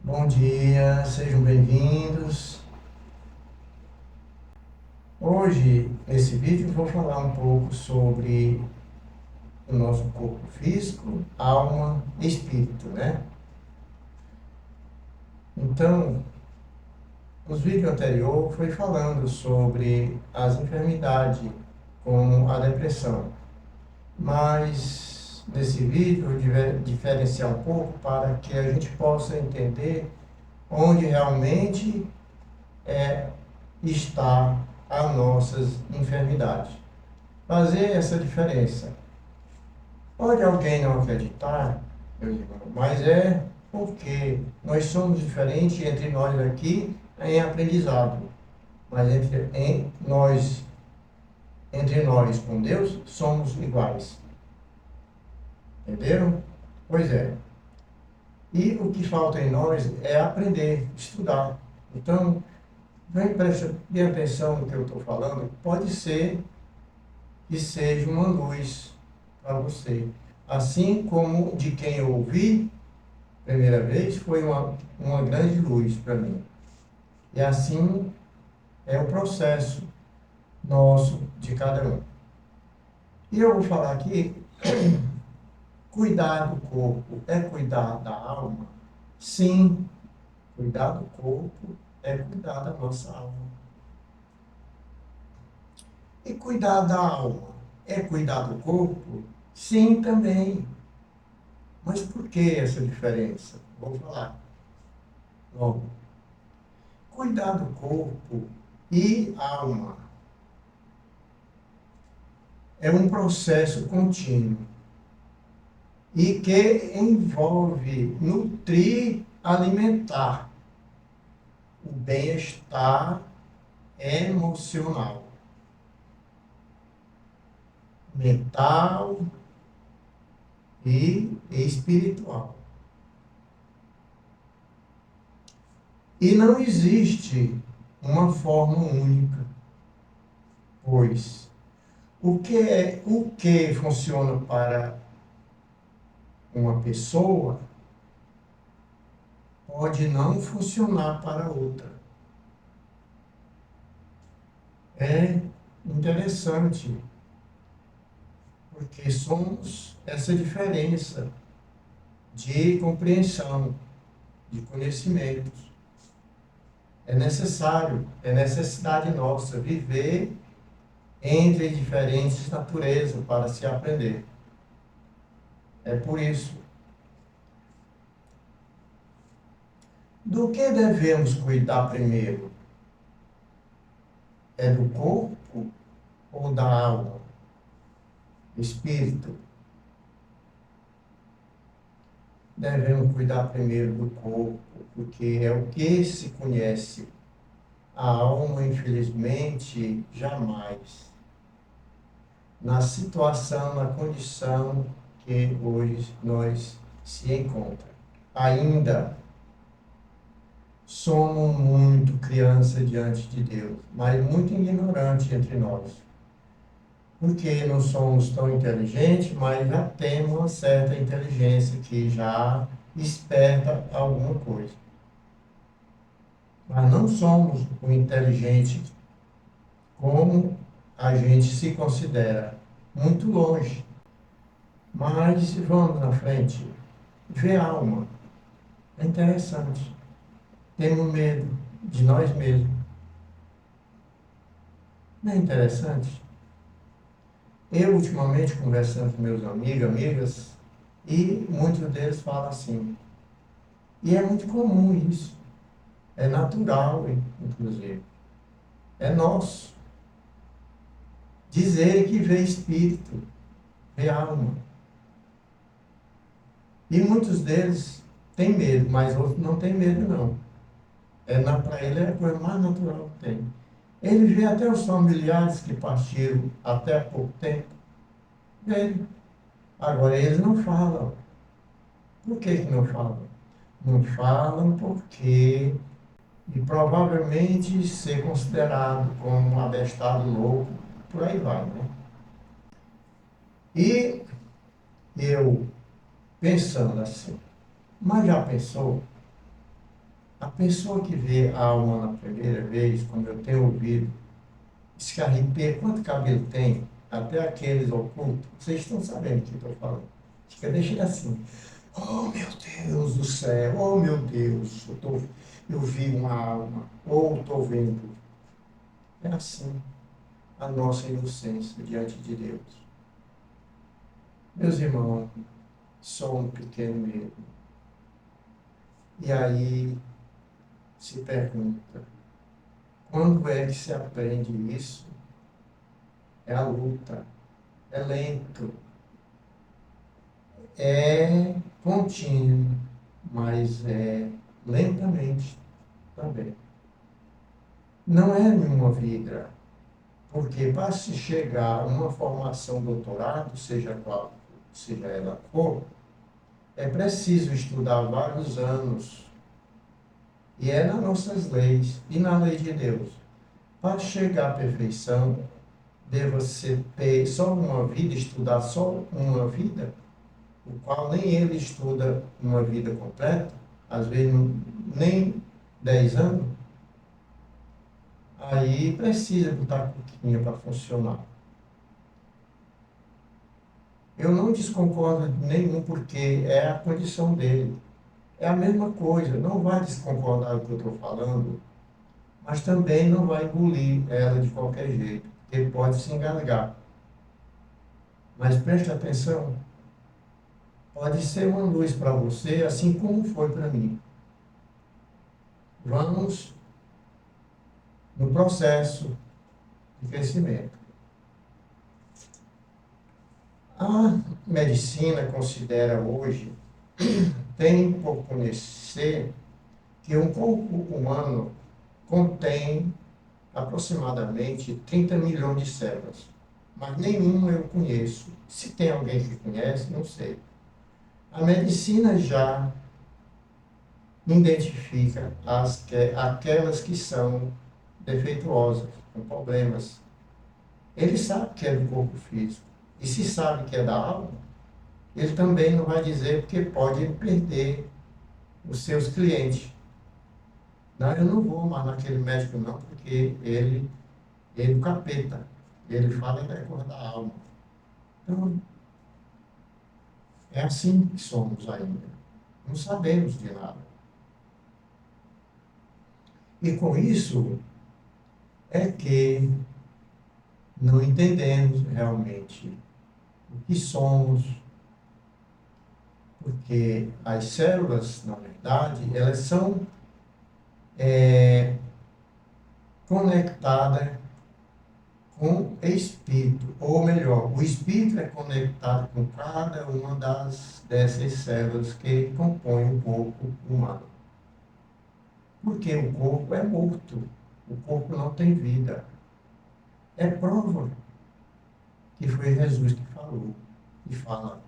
Bom dia, sejam bem-vindos. Hoje, nesse vídeo, vou falar um pouco sobre o nosso corpo físico, alma e espírito, né? Então, nos vídeos anteriores foi falando sobre as enfermidades, como a depressão. Mas, nesse vídeo, eu vou diferenciar um pouco para que a gente possa entender onde realmente está as nossas enfermidades. Fazer essa diferença. Pode alguém não acreditar, meus irmãos, mas é porque nós somos diferentes entre nós aqui em aprendizado, mas entre nós com Deus, somos iguais. Entenderam? Pois é. E o que falta em nós é aprender, estudar. Então, vem prestar atenção no que eu estou falando. Pode ser que seja uma luz para você. Assim como de quem eu ouvi, primeira vez, foi uma grande luz para mim. E assim é o processo nosso, de cada um. E eu vou falar aqui, cuidar do corpo é cuidar da alma? Sim, cuidar do corpo é cuidar da nossa alma. E cuidar da alma é cuidar do corpo? Sim, também. Mas por que essa diferença? Vou falar logo. Cuidar do corpo e alma é um processo contínuo e que envolve nutrir, alimentar o bem-estar emocional, mental e espiritual. E não existe uma forma única, pois o que funciona para uma pessoa pode não funcionar para outra. É interessante, porque somos essa diferença de compreensão, de conhecimentos. É necessário, é necessidade nossa viver entre diferentes naturezas para se aprender. É por isso. Do que devemos cuidar primeiro? É do corpo ou da alma? Espírito? Devemos cuidar primeiro do corpo, porque é o que se conhece. A alma, infelizmente, jamais. Na situação, na condição que hoje nós se encontra. Ainda somos muito criança diante de Deus, mas muito ignorante entre nós. Porque não somos tão inteligentes, mas já temos uma certa inteligência que já esperta alguma coisa. Mas não somos o inteligente como a gente se considera, muito longe. Mas vamos na frente, ver a alma. É interessante. Temos medo de nós mesmos. Não é interessante? Eu, ultimamente, conversando com meus amigos, amigas, e muitos deles falam assim. E é muito comum isso. É natural, inclusive. É nosso. Dizer que vê espírito, vê alma. E muitos deles têm medo, mas outros não têm medo, não. Para ele é a coisa mais natural que tem. Ele vê até os familiares que partiram até há pouco tempo. Vê. Agora, eles não falam. Por que não falam? Não falam porque, e provavelmente, ser considerado como um abestado louco, por aí vai, né? E eu, pensando assim, mas já pensou? A pessoa que vê a alma na primeira vez, como eu tenho ouvido, diz que arrepia, quanto cabelo tem, até aqueles ocultos, vocês estão sabendo o que estou falando. Fica deixando assim. Oh, meu Deus do céu, oh, meu Deus, eu vi uma alma, ou estou vendo. É assim a nossa inocência diante de Deus. Meus irmãos, só um pequeno erro. E aí se pergunta, quando é que se aprende isso? É a luta, é lento, é contínuo, mas é lentamente também. Não é nenhuma vida, porque para se chegar a uma formação doutorado, seja qual seja ela for, é preciso estudar vários anos. E é nas nossas leis e na lei de Deus. Para chegar à perfeição, deva ser ter só uma vida, estudar só uma vida, o qual nem ele estuda uma vida completa, às vezes nem 10 anos, aí precisa botar a coquinha para funcionar. Eu não desconcordo de nenhum, porque é a condição dele. É a mesma coisa, não vai desconcordar do que eu estou falando, mas também não vai engolir ela de qualquer jeito, porque pode se engasgar. Mas preste atenção, pode ser uma luz para você, assim como foi para mim. Vamos no processo de crescimento. A medicina considera hoje, tem por conhecer, que um corpo humano contém aproximadamente 30 milhões de células. Mas nenhuma eu conheço. Se tem alguém que conhece, não sei. A medicina já identifica aquelas que são defeituosas, com problemas. Ele sabe que é do corpo físico. E se sabe que é da alma, ele também não vai dizer, porque pode perder os seus clientes. Não, eu não vou mais naquele médico não, porque ele é do capeta. Ele fala da coisa da alma. Então, é assim que somos ainda. Não sabemos de nada. E com isso é que não entendemos realmente o que somos, porque as células, na verdade, elas são conectadas com o espírito, ou melhor, o espírito é conectado com cada uma dessas células que compõem o corpo humano. Porque o corpo é morto, o corpo não tem vida. É prova que foi Jesus que falou, que fala,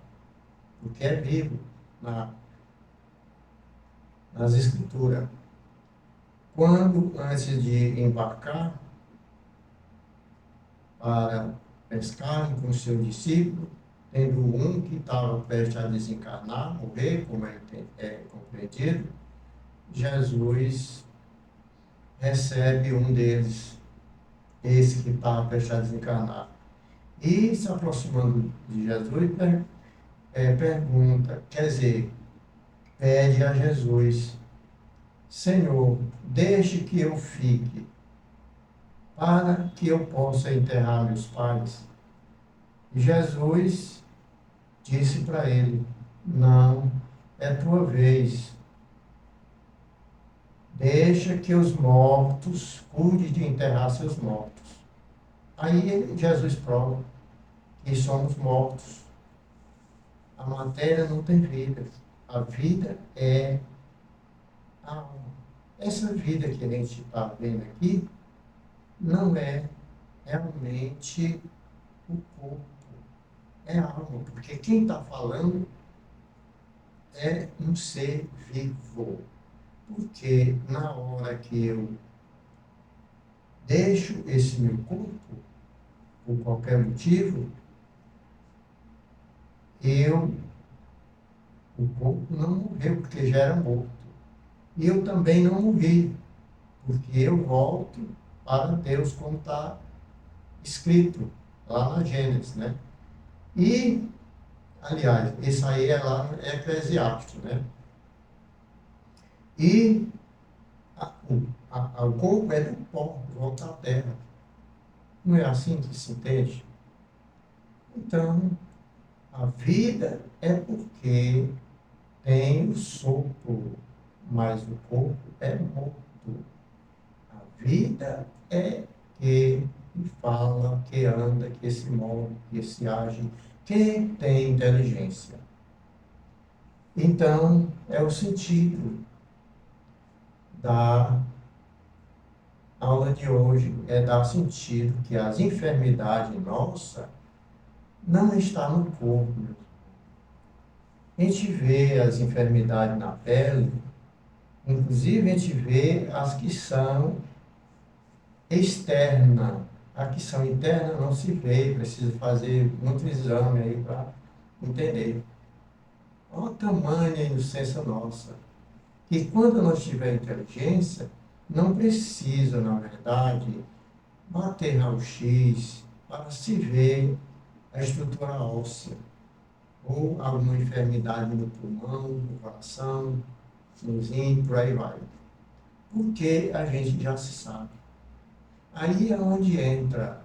porque é vivo nas Escrituras. Quando, antes de embarcar para pescar com o seu discípulo, tendo um que estava prestes a desencarnar, morrer, como é compreendido, Jesus recebe um deles, esse que estava prestes a desencarnar. E, se aproximando de Jesus, pergunta, quer dizer, pede a Jesus, Senhor, deixe que eu fique, para que eu possa enterrar meus pais. E Jesus disse para ele, não, é tua vez. Deixa que os mortos cuide de enterrar seus mortos. Aí Jesus prova que somos mortos. A matéria não tem vida. A vida é a alma. Essa vida que a gente está vendo aqui não é realmente o corpo, é a alma. Porque quem está falando é um ser vivo. Porque na hora que eu deixo esse meu corpo, por qualquer motivo, o corpo não morreu, porque já era morto. E eu também não morri, porque eu volto para Deus, como está escrito lá na Gênesis, né? E, aliás, isso aí é lá no Eclesiastes, né? E o corpo é do pó, volta à terra. Não é assim que se entende? Então, a vida é porque tem o sopro, mas o corpo é morto. A vida é que fala, que anda, que se move, que se age, que tem inteligência. Então, é o sentido da aula de hoje, é dar sentido que as enfermidades nossas não estão no corpo. A gente vê as enfermidades na pele, inclusive a gente vê as que são externas. As que são internas não se vê, precisa fazer muito exame aí para entender. Olha o tamanho da inocência nossa. Que quando nós tivermos inteligência, não precisa, na verdade, bater raio-x para se ver a estrutura óssea ou alguma enfermidade no pulmão, no coração, no rim, por aí vai. Porque a gente já se sabe. Aí é onde entra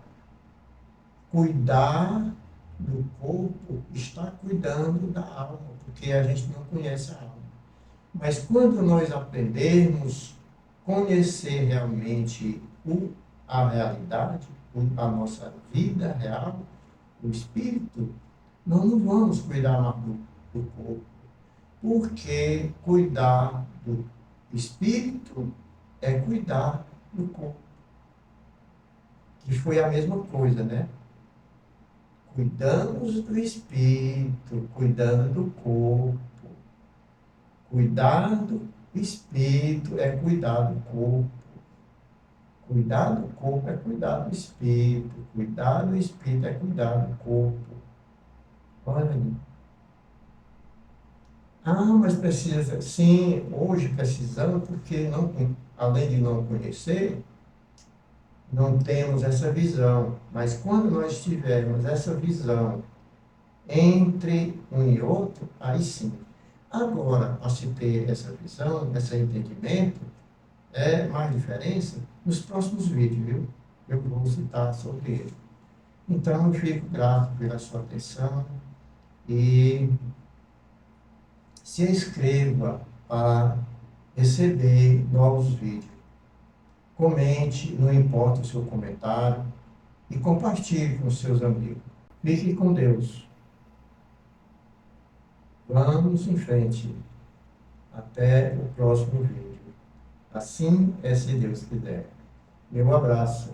cuidar do corpo, está cuidando da alma, porque a gente não conhece a alma. Mas quando nós aprendermos conhecer realmente a realidade, a nossa vida real, o espírito, nós não vamos cuidar mais do corpo. Porque cuidar do espírito é cuidar do corpo. Que foi a mesma coisa, né? Cuidamos do espírito, cuidando do corpo. Cuidar do espírito é cuidar do corpo. Cuidar do corpo é cuidar do espírito. Cuidar do espírito é cuidar do corpo. Olha aí. Ah, mas precisa, sim, hoje precisamos, porque não, além de não conhecer, não temos essa visão. Mas quando nós tivermos essa visão entre um e outro, aí sim. Agora, para se ter essa visão, esse entendimento, mais diferença nos próximos vídeos, viu? Eu vou citar sobre ele. Então, eu fico grato pela sua atenção e se inscreva para receber novos vídeos. Comente, não importa o seu comentário, e compartilhe com seus amigos. Fique com Deus. Vamos em frente. Até o próximo vídeo. Assim é, se Deus quiser. Meu abraço.